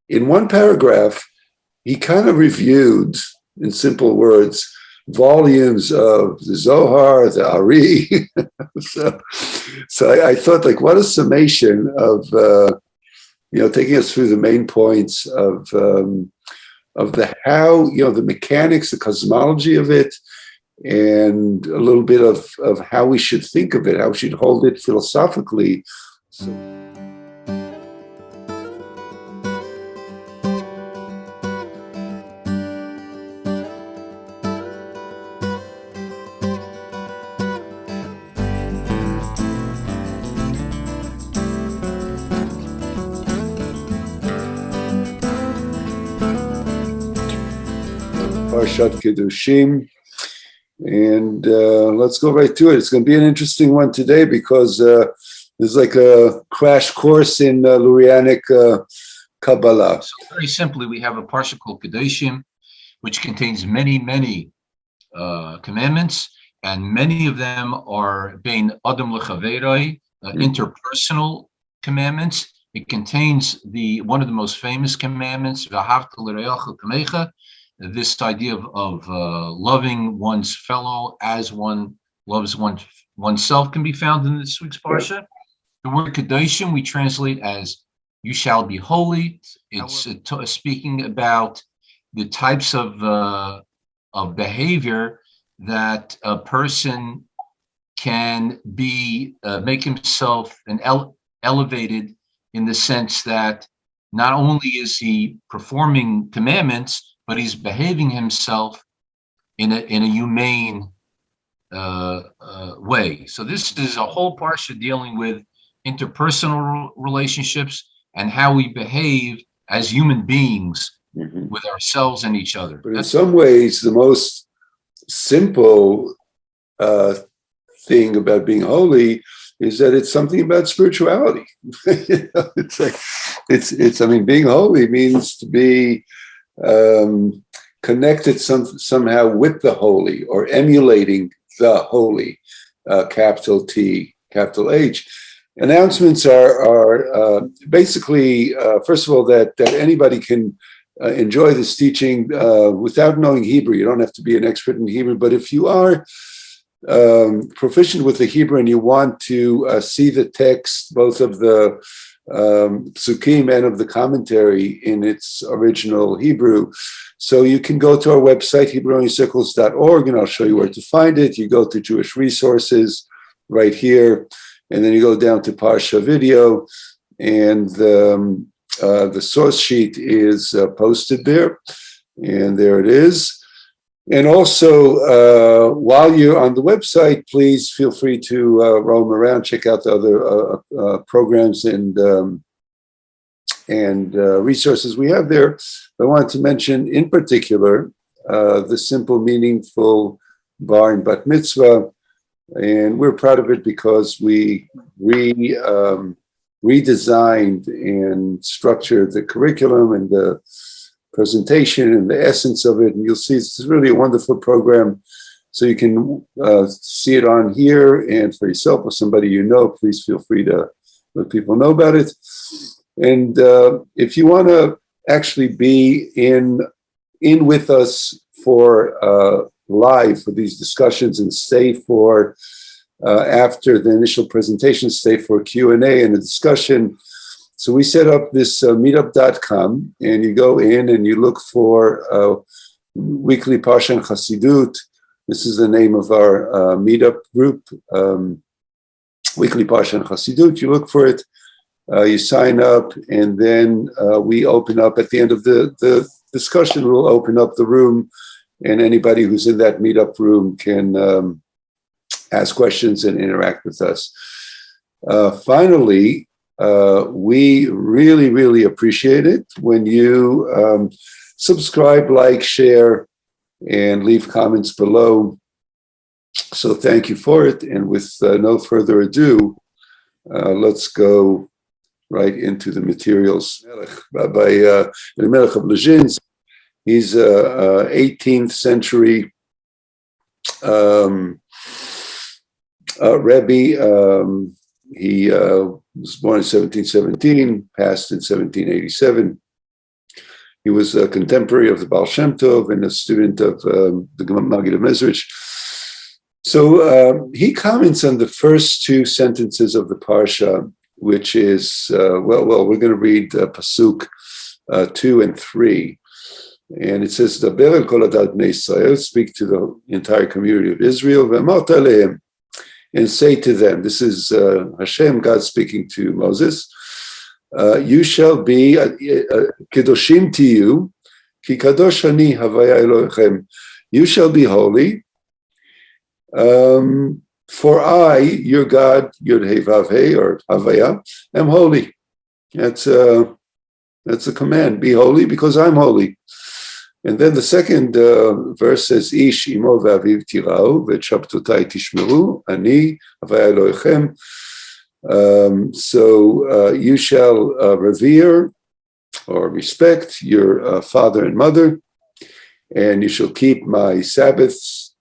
in one paragraph, he kind of reviewed, in simple words, volumes of the Zohar, the Ari. so I thought, like, what a summation of, taking us through the main points of the how, the mechanics, the cosmology of it, and a little bit of how we should think of it, how we should hold it philosophically. So, Parshat Kedoshim, and let's go right to it. It's going to be an interesting one today because there's like a crash course in Lurianic Kabbalah. So very simply, we have a parsha called Kedoshim, which contains many, many commandments, and many of them are bein adam lechaveroi, interpersonal commandments. It contains one of the most famous commandments, v'ahavta l'reacha kamecha. This idea of loving one's fellow as one loves oneself can be found in this week's parsha. The word Kedoshim we translate as "you shall be holy." It's speaking about the types of behavior that a person can be make himself elevated, in the sense that not only is he performing commandments, but he's behaving himself in a humane way. So this is a whole parsha dealing with interpersonal relationships and how we behave as human beings with ourselves and each other. But in some ways, the most simple thing about being holy is that it's something about spirituality. It's like being holy means to be connected somehow with the holy, or emulating the holy, capital T, capital H. Announcements are basically, first of all, that anybody can enjoy this teaching without knowing Hebrew. You don't have to be an expert in Hebrew, but if you are proficient with the Hebrew and you want to see the text, both of the psukim and of the commentary in its original Hebrew, so you can go to our website, HebrewCircles.org, and I'll show you where to find it. You go to Jewish Resources right here, and then you go down to Parsha Video, and the source sheet is posted there, and there it is. And also, while you're on the website, please feel free to roam around, check out the other programs and resources we have there. I wanted to mention, in particular, the Simple, Meaningful Bar and Bat Mitzvah, and we're proud of it because we redesigned and structured the curriculum and the presentation and the essence of it, and you'll see it's really a wonderful program. So you can see it on here, and for yourself or somebody you know, please feel free to let people know about it. And if you want to actually be in with us for live for these discussions, and stay for after the initial presentation, stay for Q&A and a discussion. So we set up this meetup.com, and you go in and you look for weekly Parsha and Chassidut. This is the name of our meetup group, weekly Parsha and Chassidut. You look for it, you sign up, and then we open up at the end of the discussion. We'll open up the room, and anybody who's in that meetup room can ask questions and interact with us. Finally, we really, really appreciate it when you subscribe, like, share, and leave comments below. So thank you for it. And with no further ado, let's go right into the materials. Rabbi Melech of Lezhinsk, he's a 18th century Rebbe. He was born in 1717, passed in 1787. He was a contemporary of the Baal Shem Tov and a student of the Maggid of Mezrich. So he comments on the first two sentences of the Parsha, which is, we're going to read Pasuk 2 and 3. And it says, Daber el kol adat bnei Israel, speak to the entire community of Israel, ve'amart alehem, and say to them, this is Hashem, God speaking to Moses, you shall be Kedoshim to you, ki kadosh ani havaya Elohechem, you shall be holy, for I, your God, Yud He Vav He, or Havaya, am holy. That's a command. Be holy because I'm holy. And then the second verse says, Ish imo v'aviv tirau v'shabtotai tishmeru ani Havaya Elohechem. So you shall revere or respect your father and mother, and you shall keep my Sabbaths.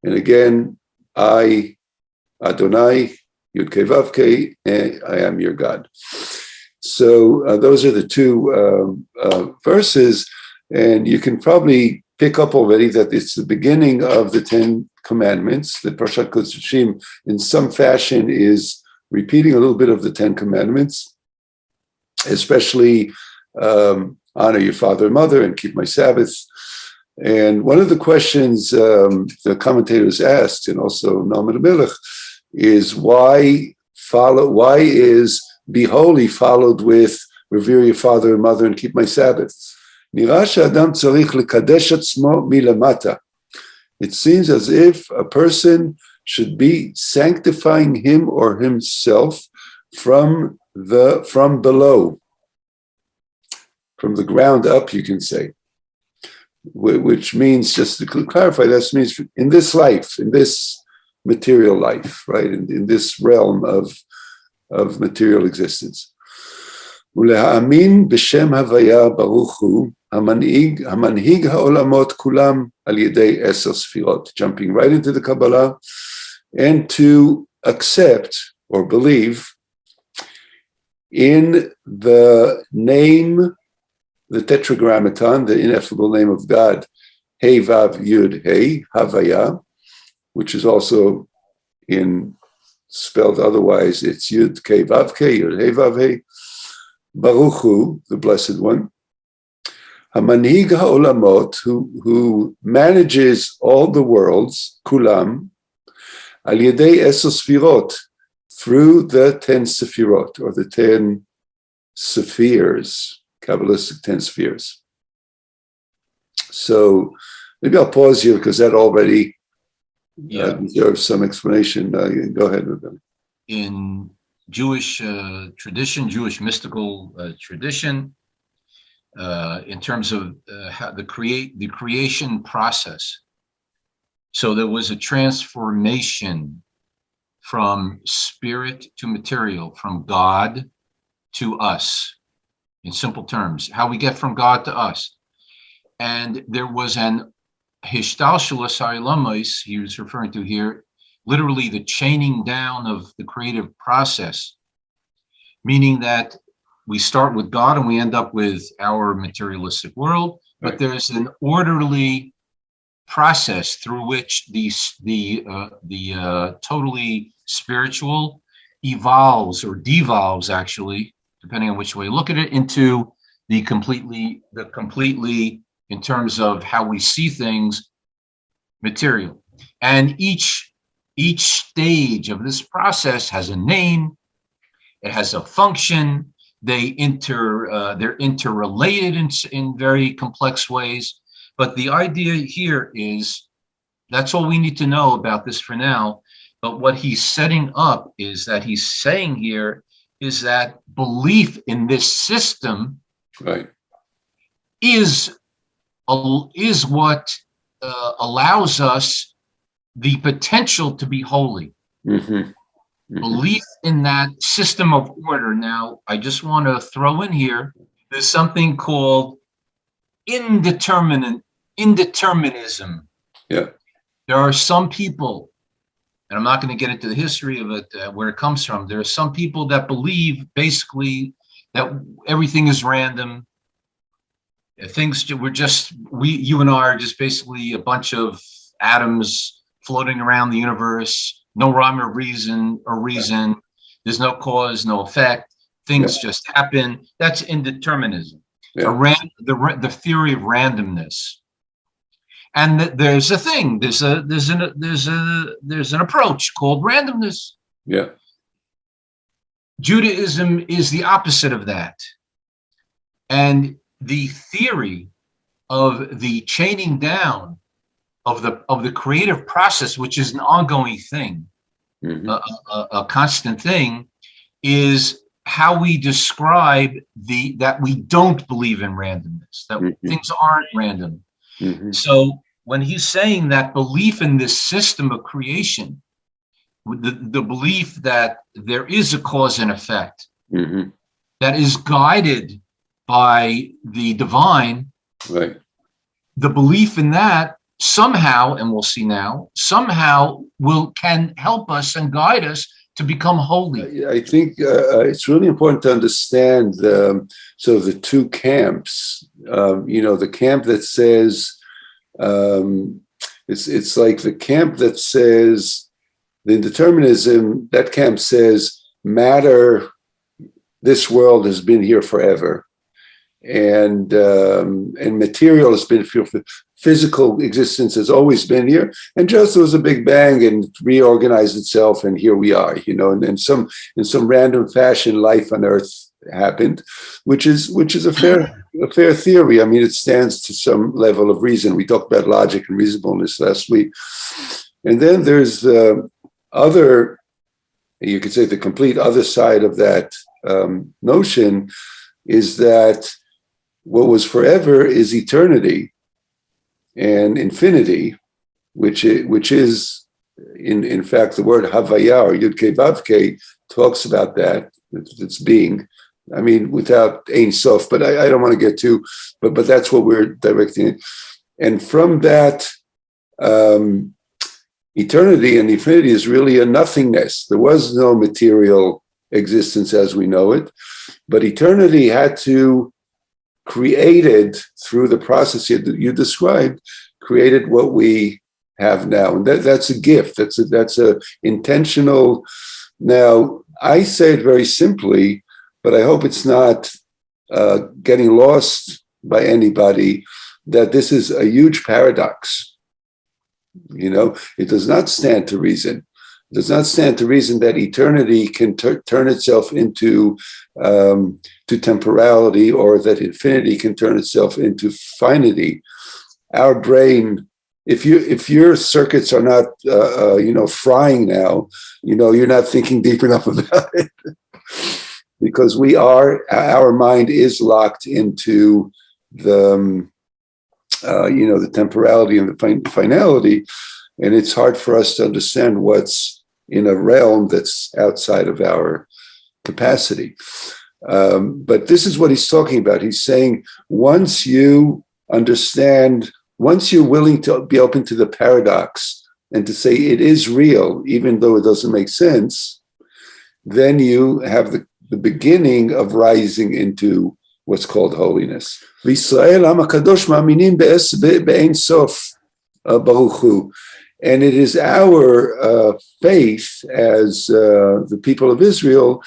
And again, I, Adonai, Yud Kei Vav Kei, I am your God. So those are the two verses, and you can probably pick up already that it's the beginning of the 10 Commandments. The Parshat Kedoshim, in some fashion, is repeating a little bit of the 10 Commandments, especially honor your father and mother and keep my Sabbaths. And one of the questions the commentators asked, and also Naaman Melech, is why is be holy followed with revere your father and mother and keep my Sabbaths? It seems as if a person should be sanctifying him or himself from below, from the ground up, you can say. Which means, just to clarify, that means in this life, in this material life, right, in this realm of material existence. ולהאמין בשם הוויה ברוך הוא, המנהיג העולמות כולם על ידי 10 ספירות. Jumping right into the Kabbalah, and to accept or believe in the name, the tetragrammaton, the ineffable name of God, He Vav Yud He, Havaya, which is also spelled otherwise, it's Yud Kei Vav Kei, Yud He Vav He, Baruch Hu, the Blessed One, Hamanhig HaOlamot, who manages all the worlds, Kulam, Al Yedei 10 Sfirot, through the 10 Sefirot, or the 10 spheres, Kabbalistic 10 spheres. So maybe I'll pause here because that already deserves some explanation. Go ahead with them. In Jewish tradition, Jewish mystical tradition, in terms of how the creation process. So there was a transformation from spirit to material, from God to us. In simple terms, how we get from God to us. And there was an hishtalshelus ha'olamos he was referring to here, literally the chaining down of the creative process, meaning that we start with God and we end up with our materialistic world, but there's an orderly process through which the totally spiritual evolves or devolves, actually, depending on which way you look at it, into the completely, in terms of how we see things, material. And each stage of this process has a name, it has a function, they're interrelated in very complex ways. But the idea here is, that's all we need to know about this for now. But what he's setting up is that he's saying here is that belief in this system, right, is what allows us the potential to be holy. Mm-hmm. Mm-hmm. Belief in that system of order. Now, I just want to throw in here, there's something called indeterminism. Yeah. There are some people, and I'm not going to get into the history of it, where it comes from. There are some people that believe basically that everything is random, You and I are just basically a bunch of atoms floating around the universe, no rhyme or reason. There's no cause, no effect. Things just happen. That's indeterminism. The theory of randomness. And there's a thing. There's an approach called randomness. Yeah. Judaism is the opposite of that. And the theory of the chaining down of the creative process, which is an ongoing thing, a constant thing, is how we describe that we don't believe in randomness, that things aren't random. So when he's saying that belief in this system of creation, the belief that there is a cause and effect that is guided by the divine, right? The belief in that somehow, and we'll see now, can help us and guide us to become holy. I think it's really important to understand sort of the two camps. The camp that says it's like the camp that says the indeterminism. That camp says matter, this world has been here forever, and material has been here. Physical existence has always been here, and just there was a big bang and reorganized itself, and here we are. And in some random fashion, life on Earth happened, which is a fair theory. I mean, it stands to some level of reason. We talked about logic and reasonableness last week, and then there's the other. You could say the complete other side of that notion is that what was forever is eternity and infinity, which is in fact the word Havaya or Yud-Kei Vav-Kei talks about that. It's being. I mean, without Ein Sof, but I don't want to get to. But that's what we're directing it. And from that, eternity and infinity is really a nothingness. There was no material existence as we know it, but eternity had to created through the process you described, created what we have now, and that's a gift. That's a intentional. Now, I say it very simply, but I hope it's not getting lost by anybody. That this is a huge paradox. It does not stand to reason. It does not stand to reason that eternity can turn itself into to temporality, or that infinity can turn itself into finity. Our brain, if your circuits are not frying now, you're not thinking deep enough about it, because our mind is locked into the the temporality and the finality, and it's hard for us to understand what's in a realm that's outside of our capacity. But this is what he's talking about. He's saying once you understand, once you're willing to be open to the paradox and to say it is real, even though it doesn't make sense, then you have the beginning of rising into what's called holiness. And it is our faith as the people of Israel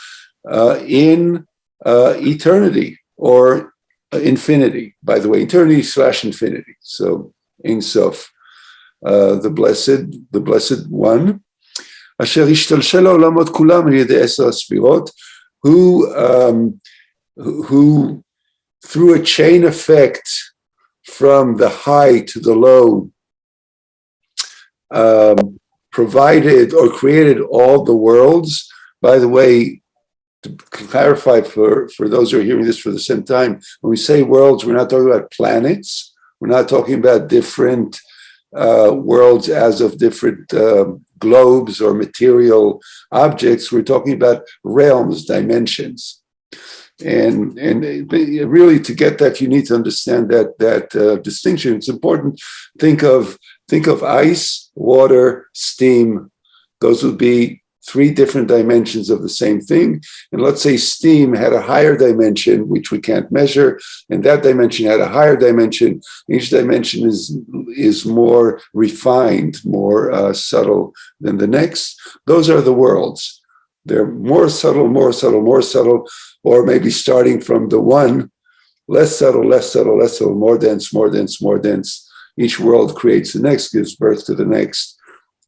in eternity or infinity. By the way, eternity/infinity. So Ein Sof, the blessed one, Asher ishtalshel ha'olamot kulam al yedei 10 sfirot, who through a chain effect from the high to the low provided or created all the worlds. By the way, to clarify for those who are hearing this for the same time, when we say worlds, we're not talking about planets. We're not talking about different worlds as of different globes or material objects. We're talking about realms, dimensions. And really, to get that, you need to understand that distinction. It's important. Think of ice, water, steam. Those would be three different dimensions of the same thing. And let's say steam had a higher dimension, which we can't measure, and that dimension had a higher dimension. Each dimension is more refined, more subtle than the next. Those are the worlds. They're more subtle, more subtle, more subtle, or maybe starting from the one, less subtle, less subtle, less subtle, more dense, more dense, more dense. Each world creates the next, gives birth to the next,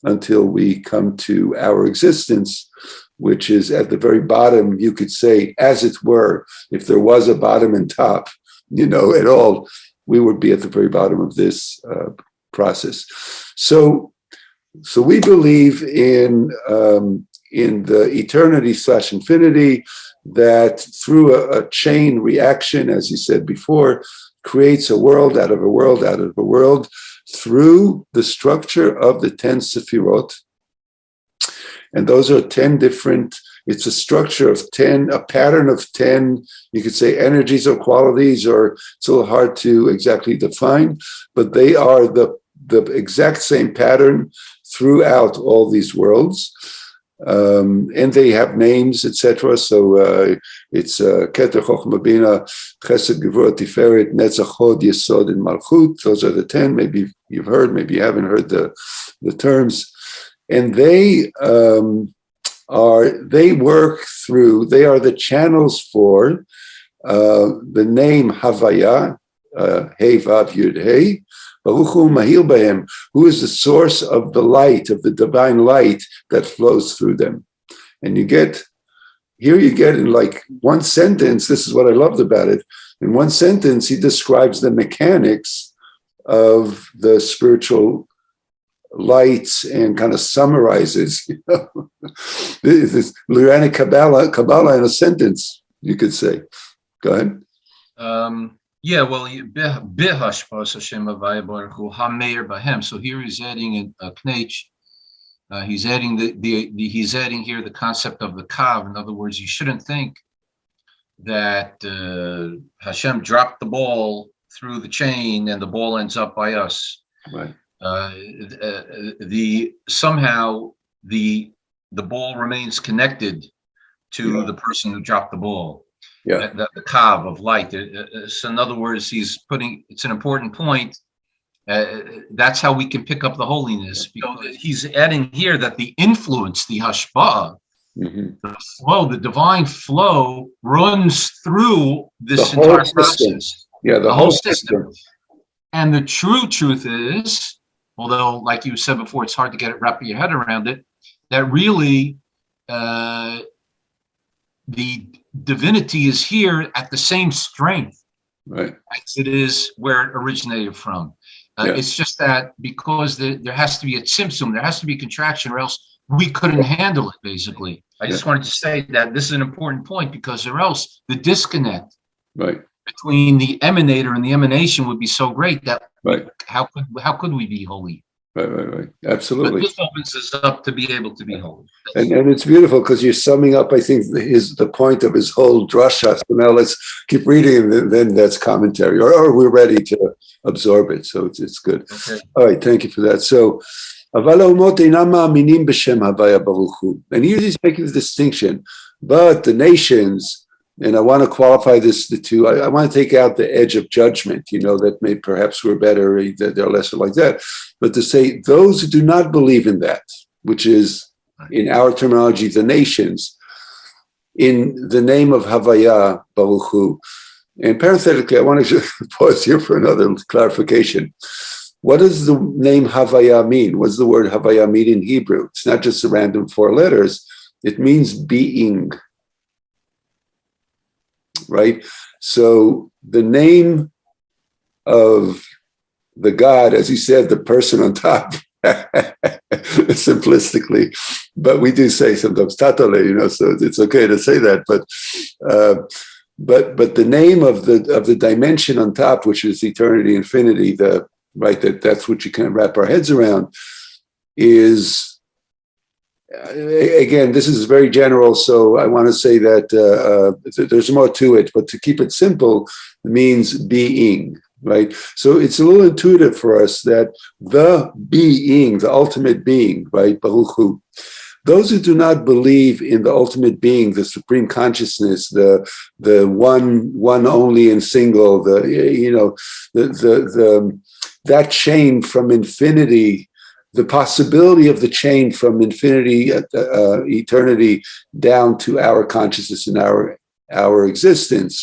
until we come to our existence, which is at the very bottom, you could say, as it were, if there was a bottom and top, at all, we would be at the very bottom of this process. So we believe in the eternity/infinity that through a chain reaction, as you said before, creates a world out of a world out of a world, through the structure of the 10 Sefirot. And those are 10 different, it's a structure of 10, a pattern of 10, you could say energies or qualities, or it's a little hard to exactly define, but they are the exact same pattern throughout all these worlds. And they have names, etc. So it's Keter, Chochmah, Bina, Chesed, Gevurah, Tiferet, Netzach, Hod, Yesod, and Malchut. Those are the 10. Maybe you've heard, maybe you haven't heard the terms. And they work through, they are the channels for the name Havaya, Hey Vav Yud Hey, Baruch Hu Mahil Bahem, who is the source of the light, of the divine light that flows through them. And you get in like one sentence, this is what I loved about it. In one sentence, he describes the mechanics of the spiritual lights and kind of summarizes, this Lurianic Kabbalah in a sentence, you could say. Go ahead. Yeah, well, so here he's adding a knech. He's adding he's adding here the concept of the kav. In other words, you shouldn't think that Hashem dropped the ball through the chain and the ball ends up by us. Right. Somehow the ball remains connected to the person who dropped the ball. Yeah, the kav of light. So in other words, it's an important point. That's how we can pick up the holiness. Because he's adding here that the influence, the hashpa'ah, the flow, the divine flow runs through this entire process. Yeah, the whole system. And the true truth is, although, like you said before, it's hard to wrap your head around it, that really the divinity is here at the same strength, right, as it is where it originated from. It's just that because there has to be a tzimtzum, there has to be a contraction, or else we couldn't handle it, basically. I just wanted to say that this is an important point, because or else the disconnect between the emanator and the emanation would be so great that how could we be holy? Right. Absolutely. But this opens us up to be able to be holy. And it's beautiful because you're summing up, I think, the point of his whole drasha. So now let's keep reading, and then that's commentary, or we're ready to absorb it. So it's good. Okay. All right, thank you for that. So, and he's making the distinction, but the nations, and I want to qualify this, the two, I want to take out the edge of judgment, that may perhaps we're better, that they're lesser like that, but to say those who do not believe in that, which is in our terminology, the nations, in the name of Havaya, Baruch Hu. And parenthetically, I want to just pause here for another clarification. What does the name Havaya mean? What does the word Havaya mean in Hebrew? It's not just a random 4 letters. It means being. Right? So the name of the God, as he said, the person on top, simplistically, but we do say sometimes Tatale, so it's okay to say that, but the name of the dimension on top, which is eternity, infinity, that's what you can wrap our heads around, is, again, this is very general, so I want to say that there's more to it, but to keep it simple means being, right? So it's a little intuitive for us that the being, the ultimate being, right, Baruch Hu, those who do not believe in the ultimate being, the supreme consciousness, the one only and single, that chain from infinity, the possibility of the chain from infinity, eternity, down to our consciousness and our existence.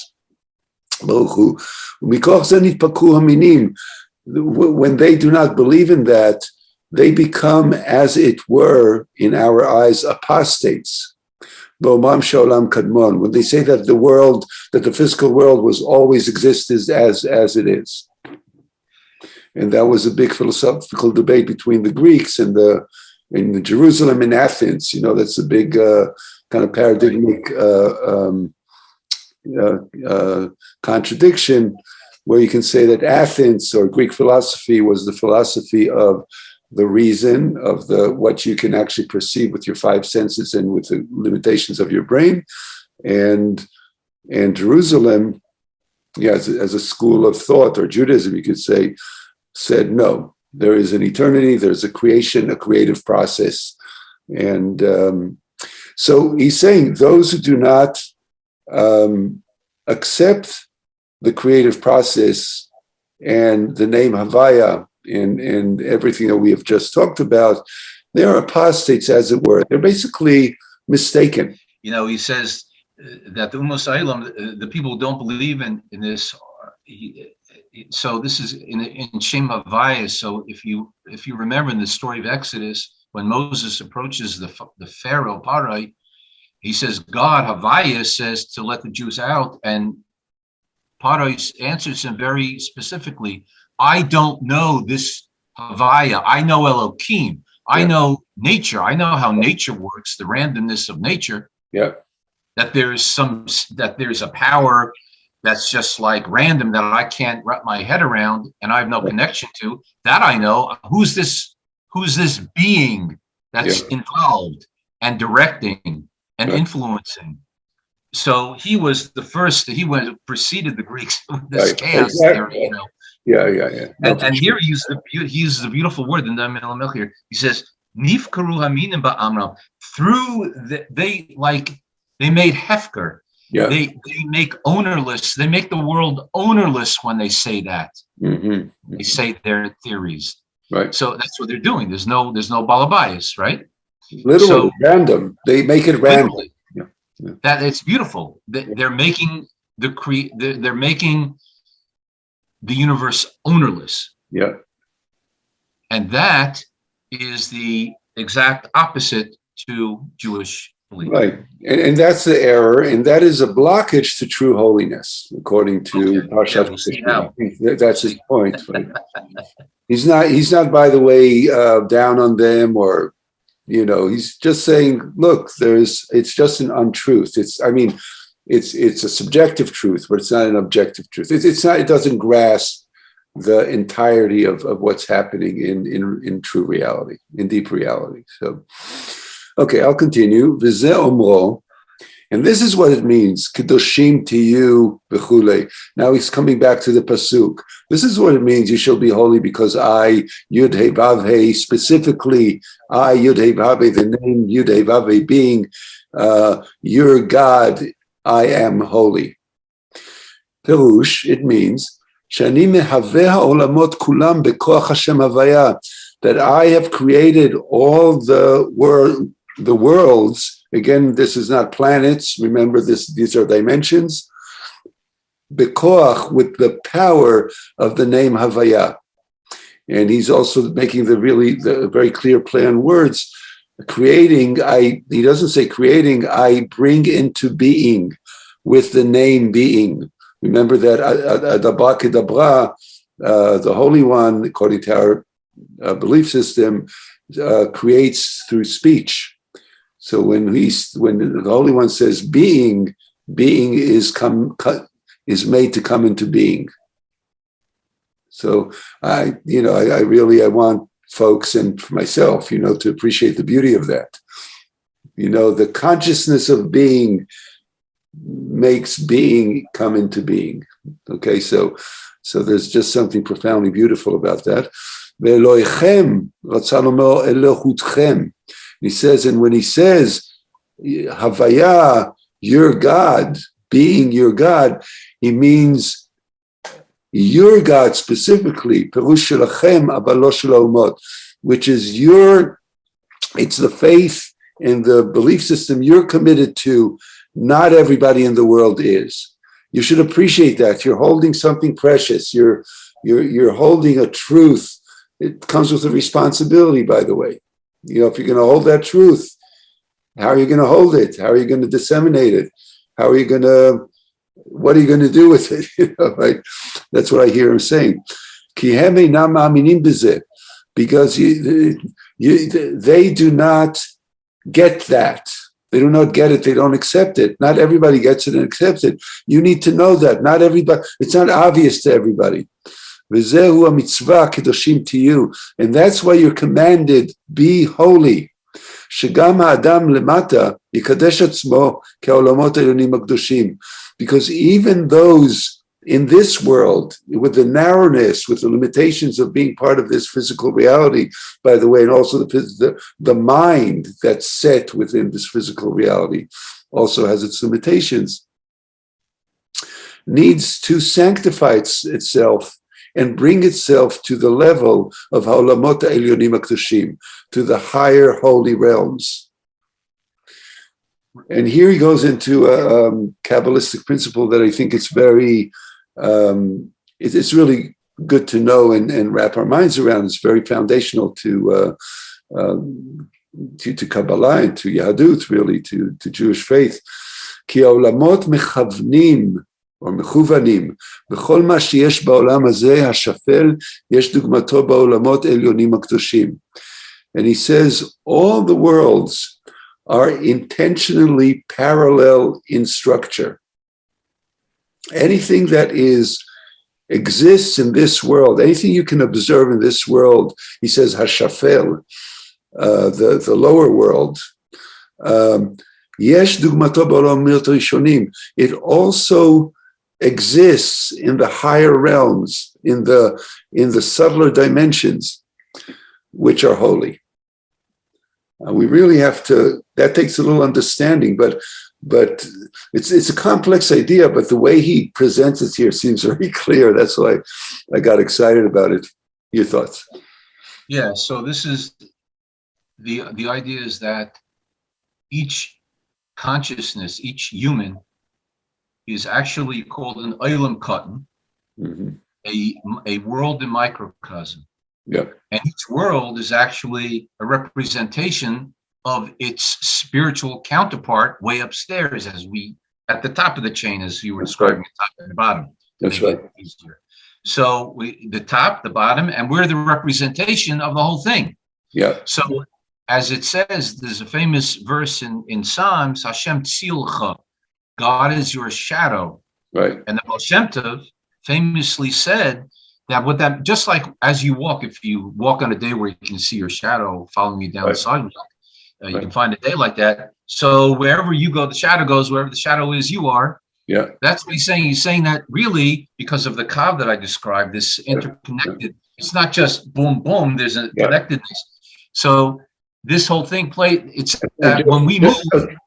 When they do not believe in that, they become, as it were, in our eyes, apostates. When they say that the physical world was always existed as it is. And that was a big philosophical debate between the Greeks and in Jerusalem and Athens. That's a big kind of paradigmic contradiction, where you can say that Athens or Greek philosophy was the philosophy of the reason, of what you can actually perceive with your five senses and with the limitations of your brain, and Jerusalem, as a school of thought, or Judaism, you could say, said no. There is an eternity. There's a creation, a creative process, and so he's saying those who do not accept the creative process and the name Havaya and everything that we have just talked about, they are apostates, as it were. They're basically mistaken. He says that the Ummah Sa'ilam, the people who don't believe in this, so this is in Shem Havaya. So if you remember in the story of Exodus, when Moses approaches the Pharaoh Parai, he says, God, Havaya, says to let the Jews out, and Parai answers him very specifically, I don't know this Havaya. I know Elohim. I know nature. I know how nature works, the randomness of nature. Yeah. That there's a power that's just like random that I can't wrap my head around and I have no connection to. That I know. Who's this being that's involved and directing and influencing? So he was the first. He preceded the Greeks with this chaos theory, Yeah. And here he uses a beautiful word in the Melech here. He says, "Nifkaru haminim ba'amram." They made hefker. Yeah. They make ownerless. They make the world ownerless when they say that. Mm-hmm. They say their theories. Right. So that's what they're doing. There's no balabais, right? Literally random. They make it random. Yeah. That it's beautiful. They're making they're making the universe ownerless. Yeah. And that is the exact opposite to Jewish belief. Right. And that's the error, and that is a blockage to true holiness, according to Parshat. That's his point. Right? He's not, by the way, down on them, or he's just saying, look, it's just an untruth. It's a subjective truth, but it's not an objective truth. It doesn't grasp the entirety of what's happening in true reality, in deep reality. So, okay, I'll continue. V'zeh omro, and this is what it means. Kedoshim tiyu v'chulei. Now he's coming back to the pasuk. This is what it means. You shall be holy because I, Yud He Vav He, specifically I, Yud He Vav He, the name Yud He Vav He being your God, I am holy. Perush, it means Shani mehaveh ha'olamot kulam bekoach Hashem Havaya, that I have created all the worlds. Again, this is not planets. Remember, these are dimensions. Bekoach, with the power of the name Havaya. And he's also making the very clear play on words. Creating, he doesn't say creating, I bring into being with the name being. Remember that Adabra Kedabra, the Holy One, according to our belief system, creates through speech. So when the Holy One says being is made to come into being. So I want folks and for myself, to appreciate the beauty of that. The consciousness of being makes being come into being. Okay, so there's just something profoundly beautiful about that. He says, and when he says, Havaya, your God, being your God, he means your God specifically, Perush Shelachem, aber lo shel ha'omot, which is it's the faith and the belief system you're committed to. Not everybody in the world is. You should appreciate that. You're holding something precious. You're holding a truth. It comes with a responsibility, by the way. If you're going to hold that truth, how are you going to hold it? How are you going to disseminate it? What are you going to do with it? Right? That's what I hear him saying. Because they do not get that. They do not get it. They don't accept it. Not everybody gets it and accepts it. You need to know that. Not everybody. It's not obvious to everybody. V'zehu mitzvah kedoshim to you, and that's why you're commanded, be holy. Shegam ha'adam lemata yikadesh atzmo ke'olamot elyonim ha'kedoshim, because even those in this world, with the narrowness, with the limitations of being part of this physical reality, by the way, and also the mind that's set within this physical reality also has its limitations, needs to sanctify itself and bring itself to the level of Ha'olamot Elyonim HaKedoshim, to the higher holy realms. And here he goes into a Kabbalistic principle that I think it's very, it's really good to know and wrap our minds around. It's very foundational to Kabbalah and to Yahadut, really, to Jewish faith. Ki ha'olamot mechavnim, or מכוונים, בכל מה שיש בעולם הזה, השפל, יש דוגמתו בעולמות עליונים הקדושים. And he says, all the worlds are intentionally parallel in structure. Anything that exists in this world, anything you can observe in this world, he says, hashafel, the lower world, יש דוגמתו בעולמות הראשונים. It also exists in the higher realms, in the subtler dimensions, which are holy. We really have to. That takes a little understanding, but it's a complex idea. But the way he presents it here seems very clear. That's why I got excited about it. Your thoughts? Yeah. So this is the idea is that each consciousness, each human, is actually called an Olam Katan, a world in microcosm. Yeah. And each world is actually a representation of its spiritual counterpart way upstairs, at the top of the chain, as you were describing, the top and the bottom. That's right. Easier. So the top, the bottom, and we're the representation of the whole thing. Yeah. So as it says, there's a famous verse in Psalms, Hashem tzilcha, God is your shadow. Right. And the Baal Shem Tov famously said that just like as you walk, if you walk on a day where you can see your shadow following you down the sidewalk, you can find a day like that. So wherever you go, the shadow goes. Wherever the shadow is, you are. Yeah. That's what he's saying. He's saying that really because of the kav that I described, this interconnected. It's not just boom, boom. There's a connectedness. So this whole thing it's when we move.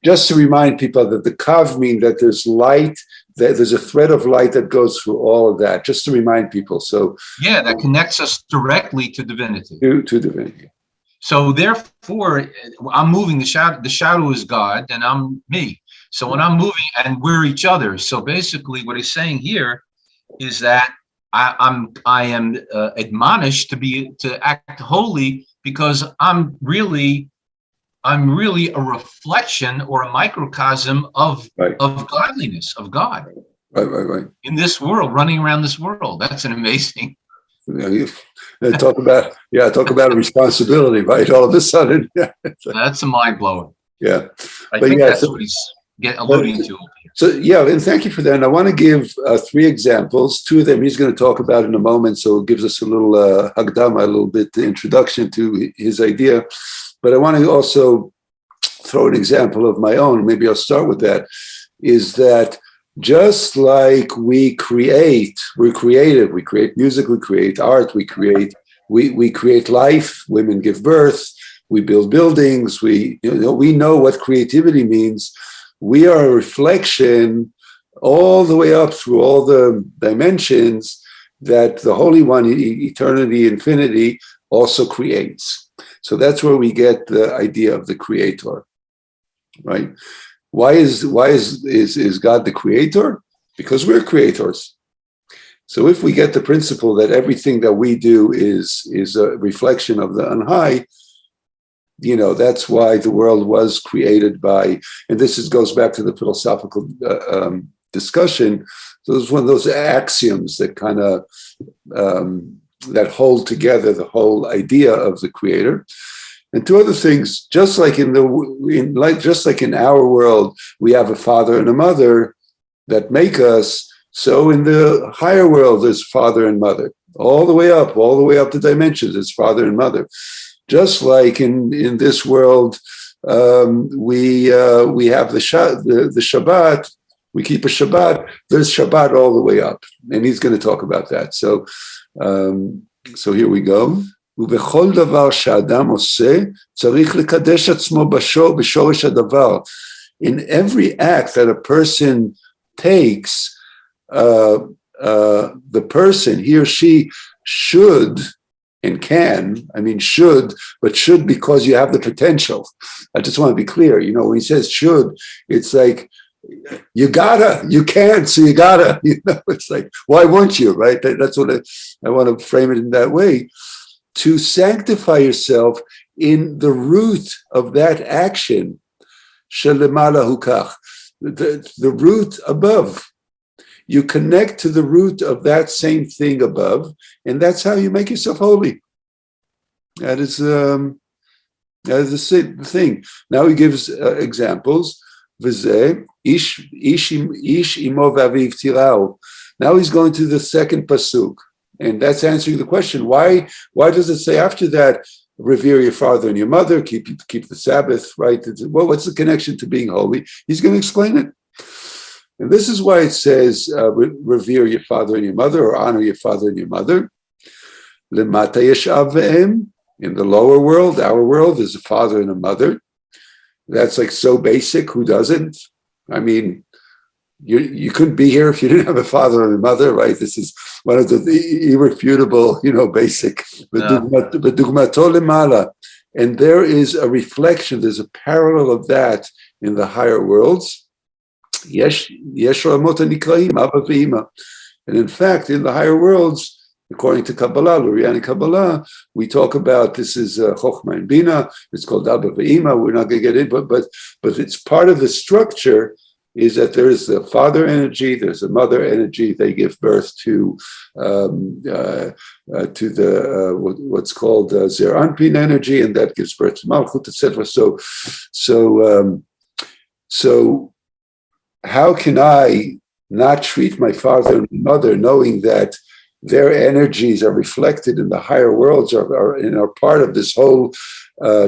Just to remind people that the kav means that there's light, that there's a thread of light that goes through all of that, just to remind people. So yeah, that connects us directly to divinity. To divinity. So therefore, I'm moving the shadow. The shadow is God, and I'm me. So when I'm moving, and we're each other. So basically, what he's saying here is that I am admonished to act holy, because I'm really a reflection or a microcosm of godliness, of God. Right. In this world, running around this world. That's an amazing. Talk about a responsibility, right? All of a sudden. That's a mind blower. Yeah. I think that's what he's alluding to. So, yeah, and thank you for that. And I want to give 3 examples. 2 of them he's going to talk about in a moment, so it gives us a little hagdama, a little bit introduction to his idea. But I want to also throw an example of my own. Maybe I'll start with that, is that just like we create music, we create art, we create life, women give birth, we build buildings, we know what creativity means. We are a reflection all the way up through all the dimensions that the Holy One, eternity, infinity, also creates. So that's where we get the idea of the creator, right? Why is God the creator? Because we're creators. So if we get the principle that everything that we do is a reflection of the Unhigh, that's why the world was created by, and this goes back to the philosophical discussion. So it's one of those axioms that kind of that hold together the whole idea of the creator. And two other things, just like in our world, we have a father and a mother that make us. So in the higher world, there's father and mother, all the way up to dimensions. It's father and mother. Just like in this world, we have the Shabbat. We keep a Shabbat. There's Shabbat all the way up, and he's going to talk about that. So here we go. ובכל דבר שאדם עושה, צריך לקדש עצמו בשורש הדבר. In every act that a person takes, the person, he or she, should and can, should because you have the potential. I just want to be clear, when he says should, it's like, you can't, so you gotta, it's like, why won't you, right? That's what I want to frame it in that way. To sanctify yourself in the root of that action, shelemala hukach, the root above. You connect to the root of that same thing above, and that's how you make yourself holy. That is the thing. Now he gives examples. V'zeh ish imo v'aviv tirau. Now he's going to the second pasuk. And that's answering the question, why does it say after that, revere your father and your mother, keep the Sabbath, right? Well, what's the connection to being holy? He's going to explain it. And this is why it says, revere your father and your mother, or honor your father and your mother. Lemata yeshav ve'em. In the lower world, our world, is a father and a mother. That's like so basic, who doesn't? You couldn't be here if you didn't have a father and a mother, right? This is one of the irrefutable, basic. And there is a reflection, there's a parallel of that in the higher worlds. And in fact, in the higher worlds, according to Kabbalah, Lurianic Kabbalah, we talk about this is Chochmah and Bina. It's called Abba Ve'ima. We're not going to get in, but it's part of the structure. Is that there is the father energy, there's a mother energy. They give birth to the what's called Zer Anpin energy, and that gives birth to Malchut, etc. So how can I not treat my father and mother, knowing that their energies are reflected in the higher worlds, are part of this whole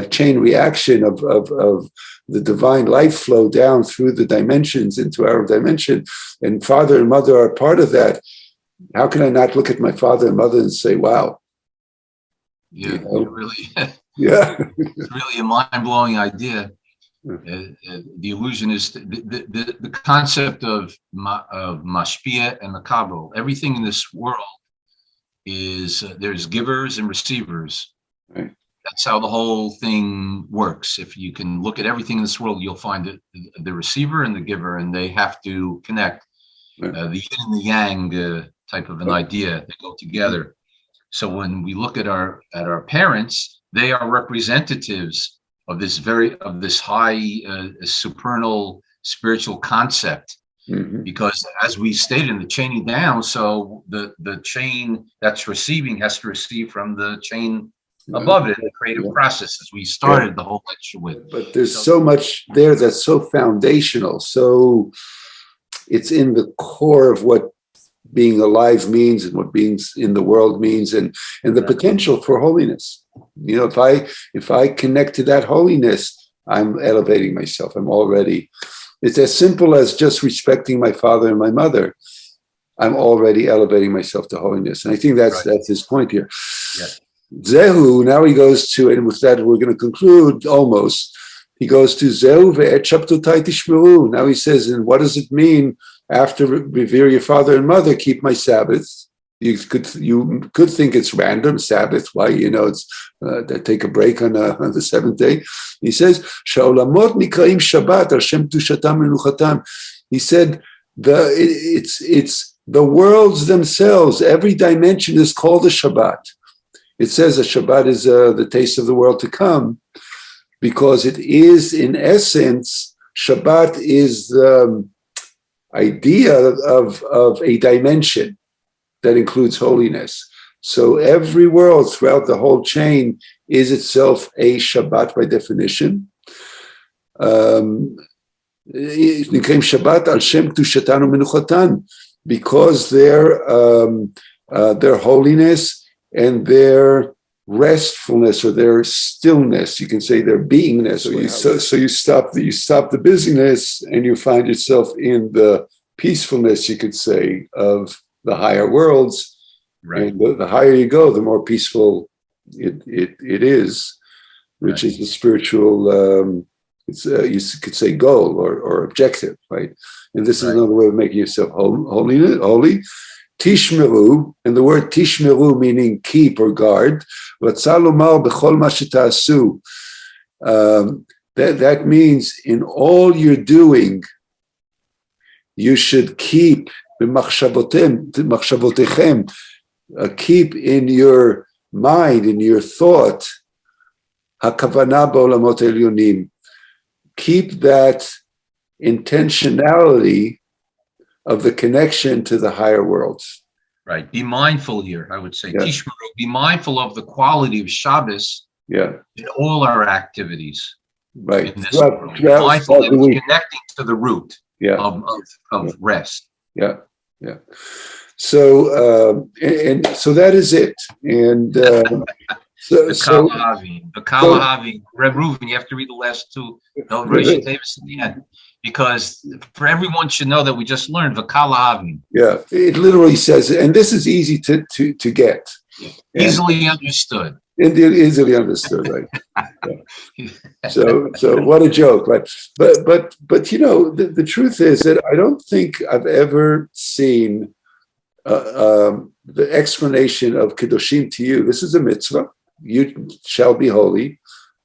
chain reaction of the divine life flow down through the dimensions into our dimension, and father and mother are part of that. How can I not look at my father and mother and say, wow? Yeah, really. Yeah. It's really a mind-blowing idea. The illusion is the concept of mashpia and makabel. Everything in this world is there's givers and receivers. Right. That's how the whole thing works. If you can look at everything in this world, you'll find the receiver and the giver, and they have to connect. Right. The yin and the yang type of an idea, they go together. So when we look at our parents, they are representatives of this high supernal spiritual concept. Mm-hmm. Because as we stated in the chaining down, so the chain that's receiving has to receive from the chain above it in the creative process, as we started the whole lecture with. But there's so much there that's so foundational. So it's in the core of what being alive means and what being in the world means, and the potential for holiness. If I connect to that holiness, I'm elevating myself. It's as simple as just respecting my father and my mother. I'm already elevating myself to holiness. And I think that's his point here. Yeah. Zehu, now he goes to, and with that we're going to conclude almost. He goes to Zehu ve'et shabtotai tishmeru. Now he says, and what does it mean after revere your father and mother, keep my Sabbath? You could think it's random Sabbath. Why? It's they take a break on the seventh day. He says, "Sha'olamot nikraim Shabbat al shem tushatam menuchatam." He said, it's the worlds themselves. Every dimension is called a Shabbat. It says a Shabbat is the taste of the world to come, because it is, in essence, Shabbat is the idea of a dimension that includes holiness. So every world throughout the whole chain is itself a Shabbat by definition. Shabbat al shem tushatanu menuchatan, because their holiness and their restfulness, or their stillness, you can say their beingness. So you stop the busyness and you find yourself in the peacefulness, you could say, of the higher worlds. Right. And the higher you go, the more peaceful it is, which is the spiritual, you could say, goal or objective, right? And this is another way of making yourself holy. Tishmeru, and the word tishmeru meaning keep or guard. That means in all you're doing, you should keep keep in your mind, in your thought, hakavana ba'olamot elyonim. Keep that intentionality of the connection to the higher worlds. Right. Be mindful here, I would say. Tishmeru, be mindful of the quality of Shabbos in all our activities. Right. In this world. Be mindful that it's connecting to the root of rest. Yeah. So so that is it. And the Kalahavi, Reb Reuven, you have to read the last two. No, Rosh Davis in the end, because for everyone should know that we just learned the Kalahavi. Yeah, it literally says, and this is easy to get, easily understood. Indeed, easily understood, right? So what a joke, right? But the truth is that I don't think I've ever seen the explanation of Kedoshim to you. This is a mitzvah. You shall be holy.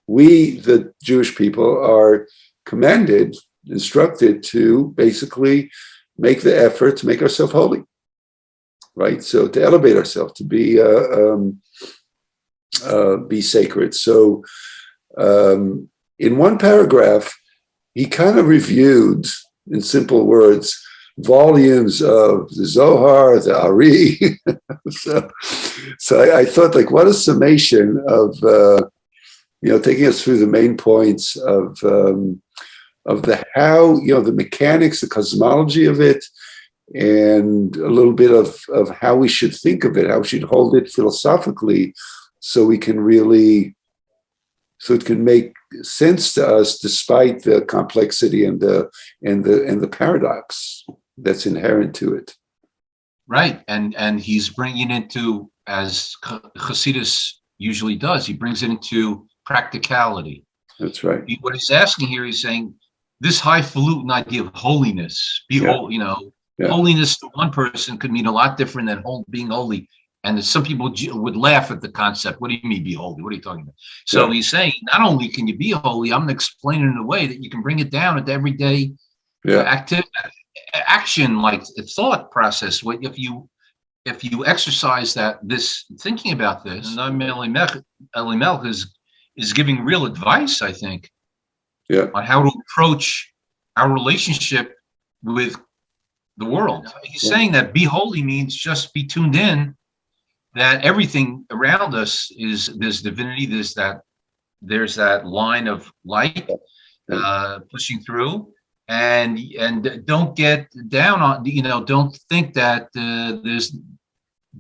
We, the Jewish people, are commanded, instructed to basically make the effort to make ourselves holy, right? So to elevate ourselves, to be sacred. So in one paragraph, he kind of reviewed, in simple words, volumes of the Zohar, the Ari. so I thought, like, what a summation of taking us through the main points of the how, the mechanics, the cosmology of it, and a little bit of how we should think of it, how we should hold it philosophically, so it can make sense to us despite the complexity and the paradox that's inherent to it. Right, and he's bringing it into, as Chassidus usually does, he brings it into practicality. That's right. What he's asking here, he's saying this highfalutin idea of holiness, holiness to one person could mean a lot different than being holy. And some people would laugh at the concept. What do you mean be holy? What are you talking about? So he's saying, not only can you be holy, I'm going to explain it in a way that you can bring it down into everyday action, like thought process. If you exercise this thinking about this, and Elimelech is giving real advice, I think, on how to approach our relationship with the world. He's saying that be holy means just be tuned in, that everything around us there's divinity, there's that line of light pushing through, and don't get down on, don't think that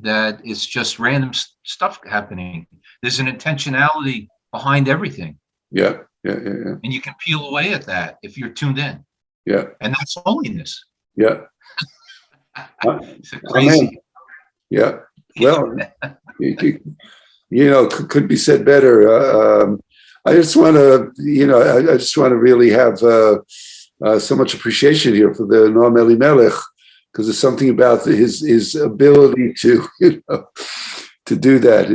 that it's just random stuff happening. There's an intentionality behind everything. Yeah. And you can peel away at that if you're tuned in. Yeah. And that's holiness. Yeah. Crazy. Amen. Yeah. Well, could be said better. I just want to, I just want to really have so much appreciation here for the Noam Elimelech, because there's something about his ability to, to do that.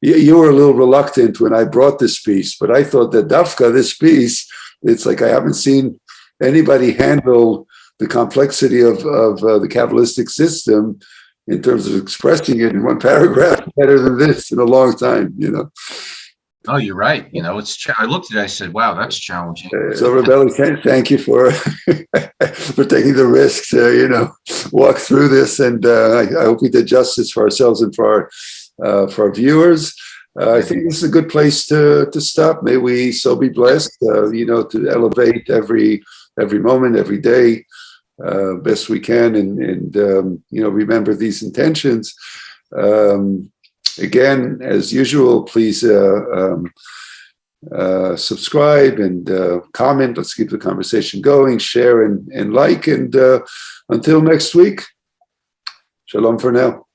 You were a little reluctant when I brought this piece, but I thought that Dafka, this piece, it's like I haven't seen anybody handle the complexity of the Kabbalistic system in terms of expressing it in one paragraph better than this in a long time, Oh, you're right. I looked at it, I said, wow, that's challenging. So, Rebelli, thank you for for taking the risk to, walk through this. And I hope we did justice for ourselves and for our viewers. I think this is a good place to stop. May we so be blessed, to elevate every moment, every day, best we can, and remember these intentions. Again, as usual, please subscribe and comment. Let's keep the conversation going. Share and like. And until next week, shalom for now.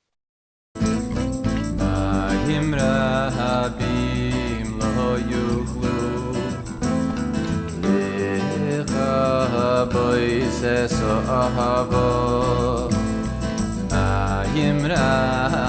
Yimra